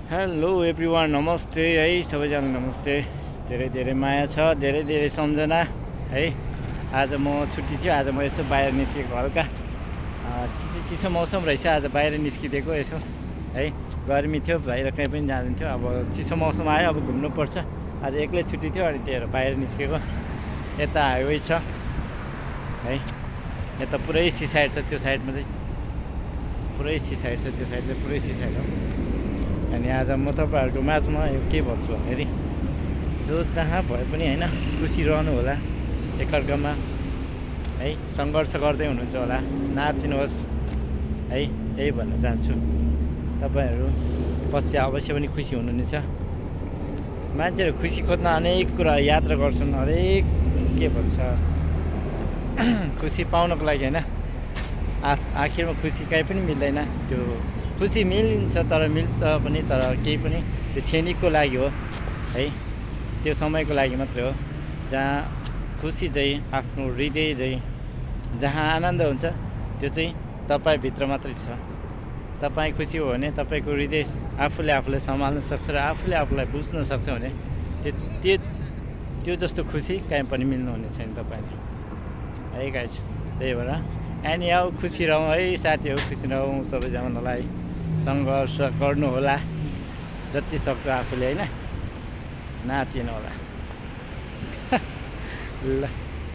Hello everyone, नमस्ते है सबैजना, नमस्ते। धेरै धेरै माया छ, धेरै धेरै सम्झना है। आज म छुट्टी थियो, आज म यसो बाहिर निस्केको, हल्का चिसो चिसो मौसम रहेछ। आज बाहिर निस्किदिएको यसो है। गर्मी थियो, बाहिर कहीँ पनि जाँदैन थियो। अब चिसो मौसम आयो, अब घुम्नुपर्छ। आज एक्लै छुट्टी थियो, अनि त्यही भएर बाहिर निस्केको। यता हाइवे छ है, यता पुरै सी साइड छ, त्यो साइडमा चाहिँ पुरै सी साइड छ, त्यो साइड चाहिँ पुरै सी साइड हो। अनि आज म तपाईँहरूको माझमा यो के भन्छु भन्दाखेरि, जो जहाँ भए पनि होइन, खुसी रहनु होला एकअर्कामा है। सङ्घर्ष गर्दै हुनुहुन्छ होला, नाचिनुहोस् है, यही भन्न चाहन्छु। तपाईँहरू पछि अवश्य पनि खुसी हुनुहुनेछ। मान्छेहरू खुसी खोज्न अनेक कुरा यात्रा गर्छन्, हरेक के भन्छ खुसी पाउनको लागि होइन। आखिरमा खुसी कहीँ पनि मिल्दैन। त्यो खुसी मिल्छ, तर मिल्छ पनि, तर केही पनि त्यो क्षणिकको लागि हो है। त्यो समयको लागि मात्रै हो। जहाँ खुसी चाहिँ आफ्नो हृदय चाहिँ जहाँ आनन्द हुन्छ, त्यो चाहिँ तपाईँभित्र मात्रै छ। तपाईँ खुसी हो भने तपाईँको हृदय आफूले आफूलाई सम्हाल्न सक्छ र आफूले आफूलाई बुझ्न सक्छ भने त्यो जस्तो खुसी कहीँ पनि मिल्नुहुने छैन तपाईँले है गाइस। त्यही भएर एनी आऊ खुसी रहौँ है साथीहरू, खुसी रहौँ सबैजनालाई। सङ्घर्ष गर्नु होला जति सक्दो आफूले होइन, नाचिनु होला ल।